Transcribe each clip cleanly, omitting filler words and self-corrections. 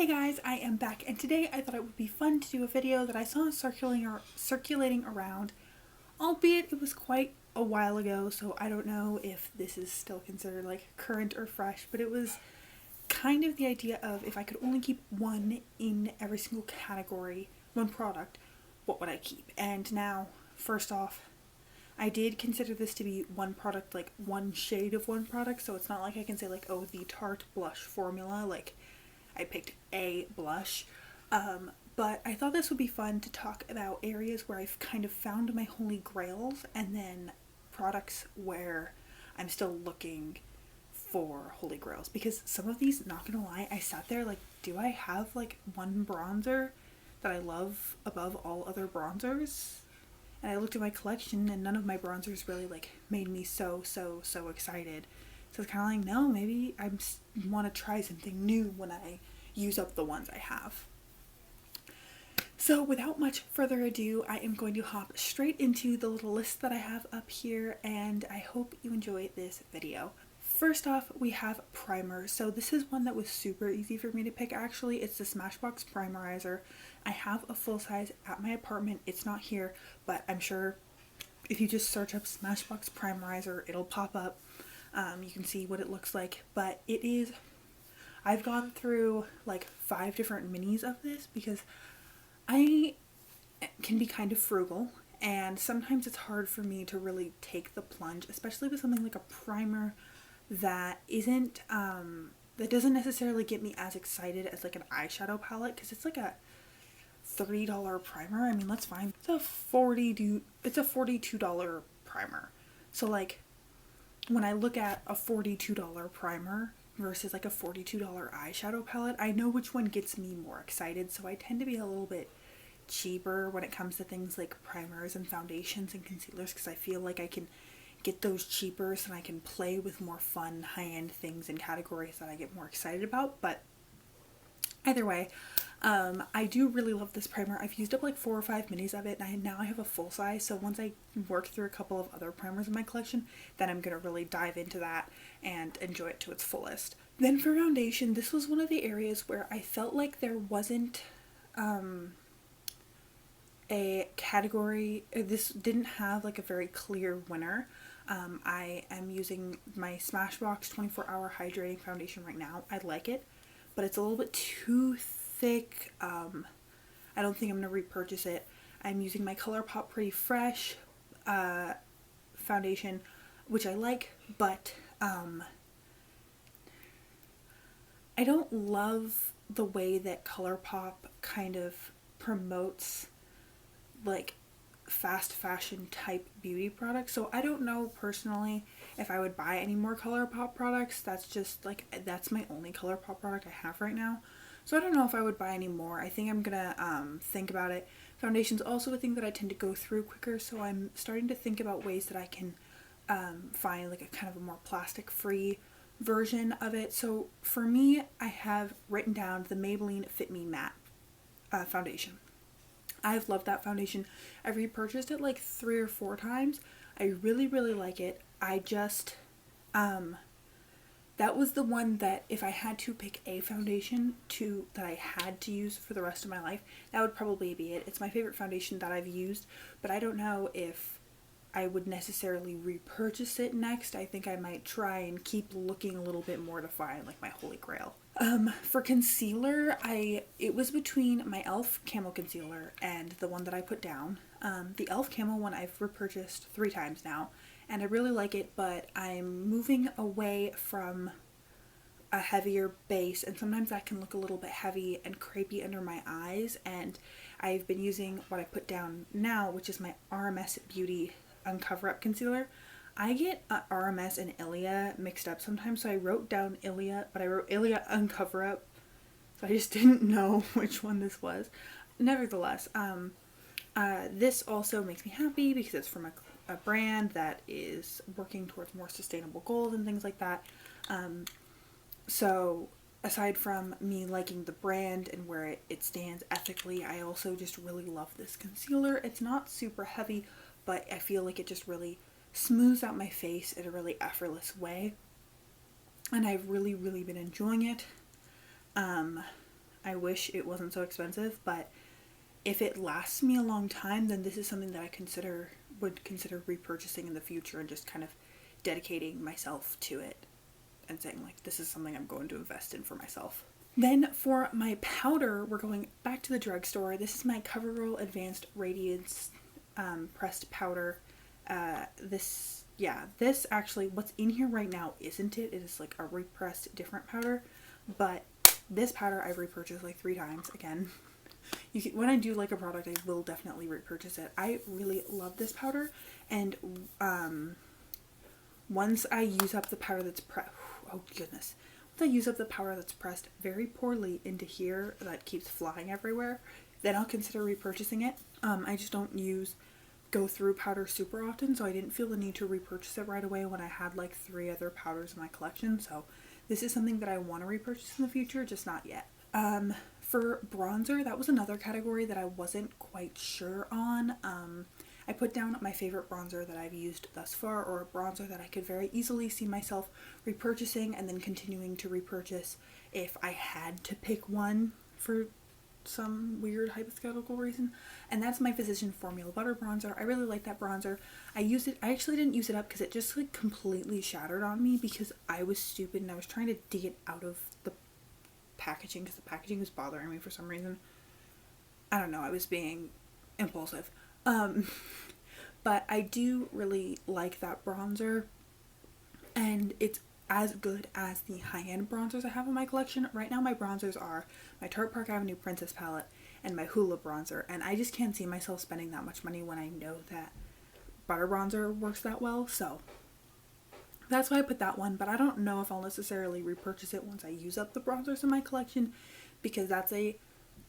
Hey guys, I am back, and today I thought it would be fun to do a video that I saw circulating around, albeit it was quite a while ago, so I don't know if this is still considered like current or fresh, but it was kind of the idea of if I could only keep one in every single category, one product, what would I keep? And now, first off, I did consider this to be one product, like one shade of one product, so it's not like I can say like, oh, the Tarte blush formula, like I picked a blush. But I thought this would be fun to talk about areas where I've kind of found my holy grails and then products where I'm still looking for holy grails. Because some of these, not gonna lie, I sat there like, do I have like one bronzer that I love above all other bronzers? And I looked at my collection and none of my bronzers really like made me so excited. So it's kind of like, no, maybe I want to try something new when I use up the ones I have. So without much further ado, I am going to hop straight into the little list that I have up here, and I hope you enjoy this video. First off, we have primer. So this is one that was super easy for me to pick actually. It's the Smashbox Primerizer. I have a full size at my apartment. It's not here, but I'm sure if you just search up Smashbox Primerizer, it'll pop up. You can see what it looks like, but it is, I've gone through like 5 different minis of this because I can be kind of frugal and sometimes it's hard for me to really take the plunge, especially with something like a primer that isn't, that doesn't necessarily get me as excited as like an eyeshadow palette, because it's like a $30 primer. I mean, that's fine. It's a $42 primer. So like, when I look at a $42 primer versus like a $42 eyeshadow palette, I know which one gets me more excited, so I tend to be a little bit cheaper when it comes to things like primers and foundations and concealers, because I feel like I can get those cheaper and I can play with more fun high-end things and categories that I get more excited about. But either way, I do really love this primer. I've used up like 4 or 5 minis of it, and now I have a full size, so once I work through a couple of other primers in my collection, then I'm going to really dive into that and enjoy it to its fullest. Then for foundation, this was one of the areas where I felt like there wasn't a category, this didn't have like a very clear winner. I am using my Smashbox 24-hour hydrating foundation right now. I like it, but it's a little bit too thick. I don't think I'm going to repurchase it. I'm using my ColourPop Pretty Fresh foundation, which I like, but I don't love the way that ColourPop kind of promotes like fast fashion type beauty products. So I don't know personally if I would buy any more ColourPop products. That's just like, that's my only ColourPop product I have right now. So I don't know if I would buy any more. I think I'm gonna think about it. Foundation's also a thing that I tend to go through quicker, so I'm starting to think about ways that I can find like a kind of a more plastic free version of it. So for me, I have written down the Maybelline Fit Me Matte foundation. I've loved that foundation. I've repurchased it like 3 or 4 times. I really like it. I just that was the one that if I had to pick a foundation that I had to use for the rest of my life, that would probably be it. It's my favorite foundation that I've used, but I don't know if I would necessarily repurchase it next. I think I might try and keep looking a little bit more to find like my holy grail. For concealer, it was between my e.l.f. Camo Concealer and the one that I put down. The e.l.f. Camo one I've repurchased 3 times now, and I really like it, but I'm moving away from a heavier base, and sometimes that can look a little bit heavy and crepey under my eyes, and I've been using what I put down now, which is my RMS Beauty Uncover Up Concealer. I get RMS and Ilia mixed up sometimes, so I wrote down Ilia, but I wrote Ilia Uncover Up, so I just didn't know which one this was. Nevertheless, this also makes me happy because it's from a brand that is working towards more sustainable goals and things like that. So aside from me liking the brand and where it stands ethically, I also just really love this concealer. It's not super heavy, but I feel like it just really smooths out my face in a really effortless way, and I've really been enjoying it. I wish it wasn't so expensive, but if it lasts me a long time, then this is something that I would consider repurchasing in the future and just kind of dedicating myself to it and saying like, this is something I'm going to invest in for myself. Then for my powder, we're going back to the drugstore. This is my CoverGirl Advanced Radiance pressed powder. This actually, what's in here right now isn't it? It is like a repressed different powder, but this powder I've repurchased like 3 times. Again, when I do like a product, I will definitely repurchase it. I really love this powder, and once I use up the powder that's once I use up the powder that's pressed very poorly into here that keeps flying everywhere, then I'll consider repurchasing it. I just don't go through powder super often, so I didn't feel the need to repurchase it right away when I had like 3 other powders in my collection. So this is something that I want to repurchase in the future, just not yet. For bronzer, that was another category that I wasn't quite sure on. I put down my favorite bronzer that I've used thus far, or a bronzer that I could very easily see myself repurchasing and then continuing to repurchase if I had to pick one for some weird hypothetical reason, and that's my Physician Formula Butter Bronzer. I really like that bronzer. I actually didn't use it up because it just like completely shattered on me because I was stupid and I was trying to dig it out of the packaging because the packaging was bothering me for some reason. I don't know, I was being impulsive. But I do really like that bronzer, and it's as good as the high-end bronzers I have in my collection. Right now my bronzers are my Tarte Park Avenue Princess palette and my Hoola bronzer, and I just can't see myself spending that much money when I know that butter bronzer works that well, so that's why I put that one. But I don't know if I'll necessarily repurchase it once I use up the bronzers in my collection, because that's a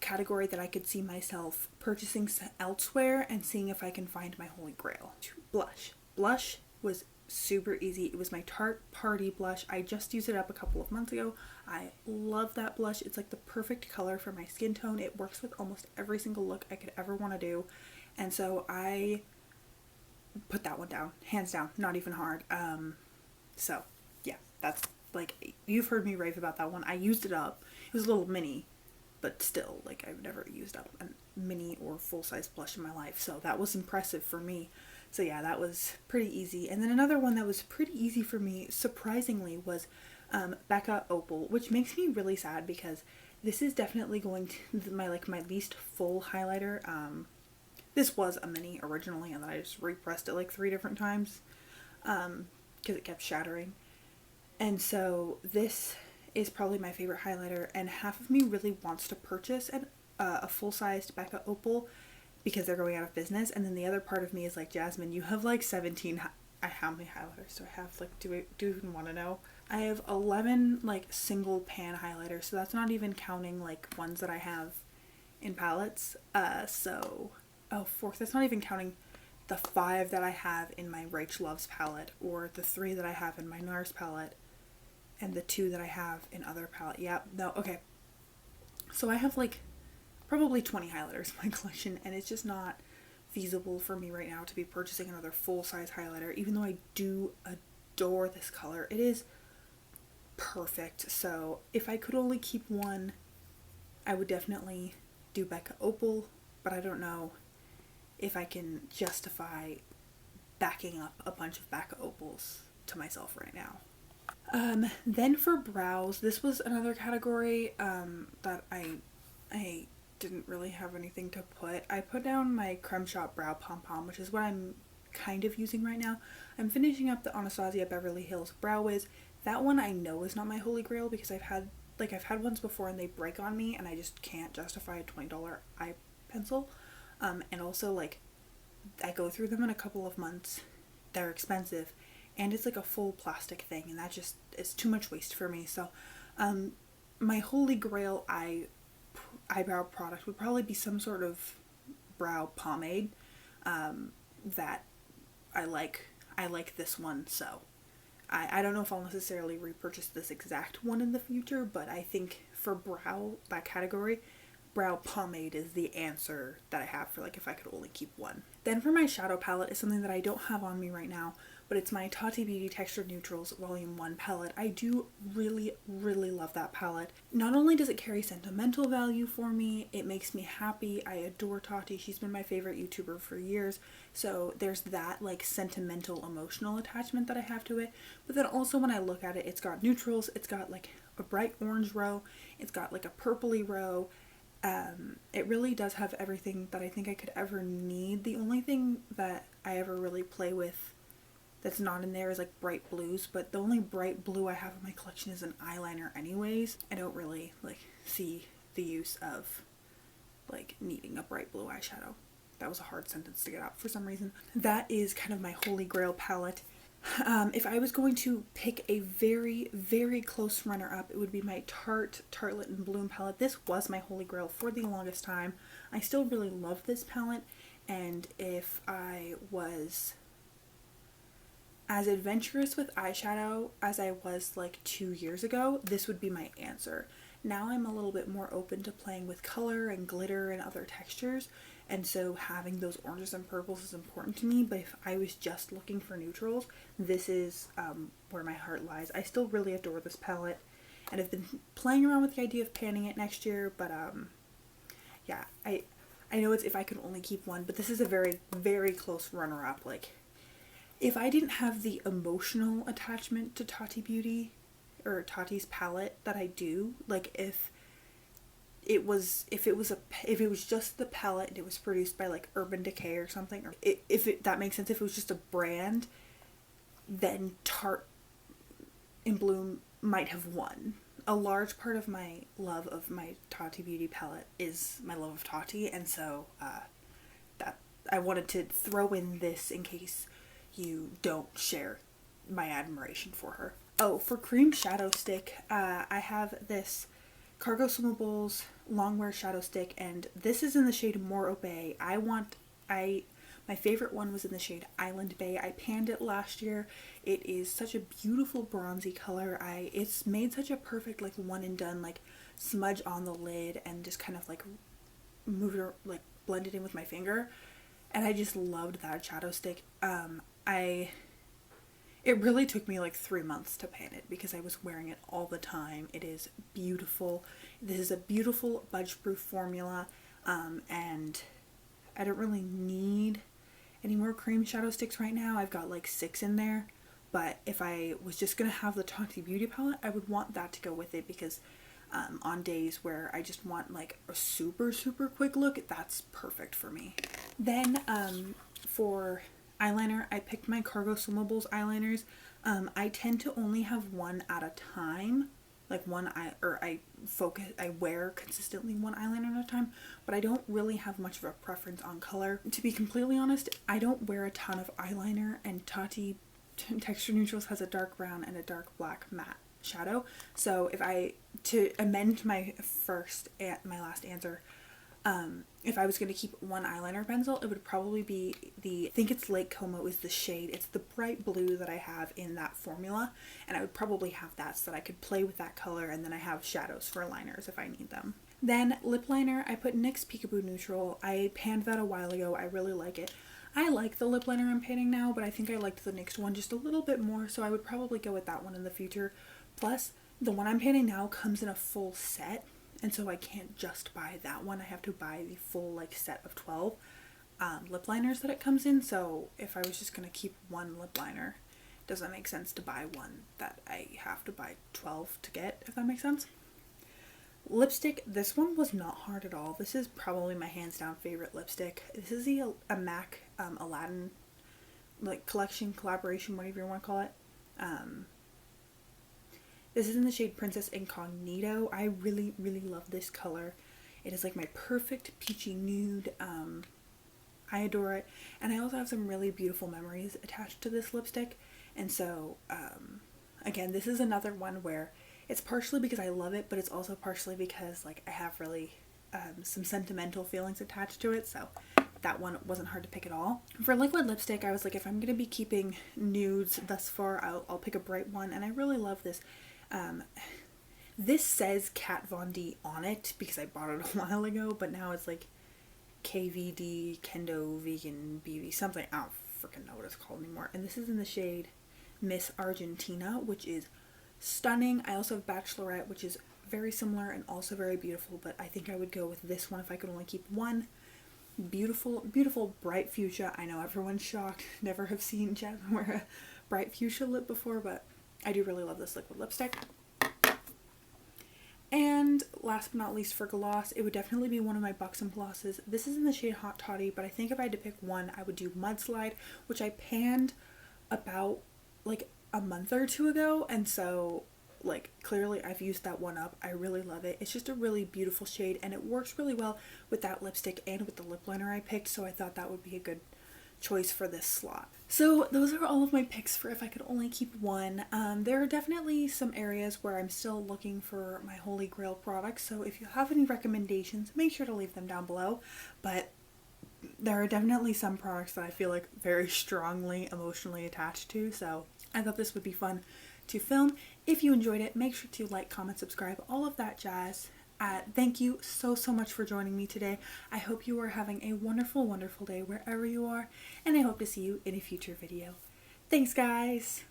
category that I could see myself purchasing elsewhere and seeing if I can find my holy grail. Blush was super easy. It was my Tarte Party blush. I just used it up a couple of months ago. I love that blush. It's like the perfect color for my skin tone. It works with almost every single look I could ever want to do, and so I put that one down, hands down, not even hard. So yeah, that's like, you've heard me rave about that one. I used it up. It was a little mini, but still, like, I've never used up a mini or full-size blush in my life, so that was impressive for me. So yeah, that was pretty easy. And then another one that was pretty easy for me, surprisingly, was Becca Opal, which makes me really sad because this is definitely going to my least full highlighter. This was a mini originally, and then I just repressed it like 3 different times because it kept shattering. And so this is probably my favorite highlighter, and half of me really wants to purchase a full-sized Becca Opal because they're going out of business, and then the other part of me is like, Jasmine, you have like 17 how many highlighters do I have? Like, do you even want to know? I have 11 like single pan highlighters, so that's not even counting like ones that I have in palettes. That's not even counting the 5 that I have in my Rach Loves palette, or the 3 that I have in my NARS palette, and the 2 that I have in other palette. Yeah, no, okay. So I have like probably 20 highlighters in my collection, and it's just not feasible for me right now to be purchasing another full-size highlighter, even though I do adore this color. It is perfect. So if I could only keep one, I would definitely do Becca Opal, but I don't know if I can justify backing up a bunch of Becca Opals to myself right now. Then for brows, this was another category that I didn't really have anything to put. I put down my Creme Shop Brow Pom Pom, which is what I'm kind of using right now. I'm finishing up the Anastasia Beverly Hills Brow Wiz. That one I know is not my holy grail because I've had ones before and they break on me, and I just can't justify a $20 eye pencil. And also, like, I go through them in a couple of months. They're expensive, and it's like a full plastic thing, and that just is too much waste for me. So my holy grail eyebrow product would probably be some sort of brow pomade that I like this one. So I don't know if I'll necessarily repurchase this exact one in the future, but I think for brow, that category, brow pomade is the answer that I have for, like, if I could only keep one. Then for my shadow palette is something that I don't have on me right now, but it's my Tati Beauty Textured Neutrals Volume 1 palette. I do really, really love that palette. Not only does it carry sentimental value for me, it makes me happy. I adore Tati. She's been my favorite YouTuber for years. So there's that like sentimental, emotional attachment that I have to it. But then also when I look at it, it's got neutrals, it's got like a bright orange row, it's got like a purpley row. It really does have everything that I think I could ever need. The only thing that I ever really play with that's not in there is like bright blues, but the only bright blue I have in my collection is an eyeliner anyways. I don't really like see the use of like needing a bright blue eyeshadow. That was a hard sentence to get out for some reason. That is kind of my holy grail palette. If I was going to pick a very, very close runner-up, it would be my Tartelette and Bloom palette. This was my holy grail for the longest time. I still really love this palette, and if I was as adventurous with eyeshadow as I was like 2 years ago, this would be my answer. Now I'm a little bit more open to playing with color and glitter and other textures, and so having those oranges and purples is important to me. But if I was just looking for neutrals, this is where my heart lies. I still really adore this palette, and I've been playing around with the idea of panning it next year, but yeah, I know it's if I could only keep one, but this is a very, very close runner-up. Like, if I didn't have the emotional attachment to Tati Beauty or Tati's palette that I do, like if it was just the palette and it was produced by like Urban Decay or something, or that makes sense, if it was just a brand, then Tarte and Bloom might have won. A large part of my love of my Tati Beauty palette is my love of Tati, and so that I wanted to throw in this in case you don't share my admiration for her. Oh, for cream shadow stick, I have this Cargo Swimables Longwear Shadow Stick, and this is in the shade More Bay. My favorite one was in the shade Island Bay. I panned it last year. It is such a beautiful bronzy color. It's made such a perfect like one and done like smudge on the lid and just kind of like moved it, like blended in with my finger, and I just loved that shadow stick. It really took me like 3 months to pan it because I was wearing it all the time. It is beautiful. This is a beautiful budge-proof formula, and I don't really need any more cream shadow sticks right now. I've got like 6 in there, but if I was just gonna have the Tati Beauty palette, I would want that to go with it because on days where I just want like a super, super quick look, that's perfect for me. Then for eyeliner, I picked my Cargo Swimables eyeliners. I tend to only have one at a time, like I wear consistently one eyeliner at a time, but I don't really have much of a preference on color. To be completely honest, I don't wear a ton of eyeliner, and Tati Texture Neutrals has a dark brown and a dark black matte shadow. So to amend my last answer, if I was going to keep one eyeliner pencil, it would probably be I think it's Lake Como is the shade. It's the bright blue that I have in that formula, and I would probably have that so that I could play with that color, and then I have shadows for liners if I need them. Then lip liner, I put NYX Peekaboo Neutral. I panned that a while ago. I really like it. I like the lip liner I'm panning now, but I think I liked the NYX one just a little bit more, so I would probably go with that one in the future. Plus, the one I'm panning now comes in a full set, and so I can't just buy that one. I have to buy the full like set of 12 lip liners that it comes in. So if I was just going to keep one lip liner, it doesn't make sense to buy one that I have to buy 12 to get, if that makes sense. Lipstick, this one was not hard at all. This is probably my hands down favorite lipstick. This is a MAC Aladdin like collaboration, whatever you want to call it. This is in the shade Princess Incognito. I really, really love this color. It is like my perfect peachy nude. I adore it. And I also have some really beautiful memories attached to this lipstick. And so, again, this is another one where it's partially because I love it, but it's also partially because like I have really some sentimental feelings attached to it. So that one wasn't hard to pick at all. For liquid lipstick, I was like, if I'm going to be keeping nudes thus far, I'll pick a bright one. And I really love this. This says Kat Von D on it because I bought it a while ago, but now it's like KVD Kendo Vegan BB something. I don't freaking know what it's called anymore. And this is in the shade Miss Argentina, which is stunning. I also have Bachelorette, which is very similar and also very beautiful, but I think I would go with this one if I could only keep one. Beautiful, beautiful bright fuchsia. I know everyone's shocked. Never have seen Jasmine wear a bright fuchsia lip before, but I do really love this liquid lipstick. And last but not least for gloss, it would definitely be one of my Buxom glosses. This is in the shade Hot Toddy, but I think if I had to pick one, I would do Mudslide, which I panned about like a month or two ago, and so like clearly I've used that one up. I really love it. It's just a really beautiful shade, and it works really well with that lipstick and with the lip liner I picked, so I thought that would be a good choice for this slot. So those are all of my picks for if I could only keep one. There are definitely some areas where I'm still looking for my holy grail products, so if you have any recommendations, make sure to leave them down below. But there are definitely some products that I feel like very strongly emotionally attached to, so I thought this would be fun to film. If you enjoyed it, make sure to like, comment, subscribe, all of that jazz. Thank you so much for joining me today. I hope you are having a wonderful, wonderful day wherever you are, and I hope to see you in a future video. Thanks, guys!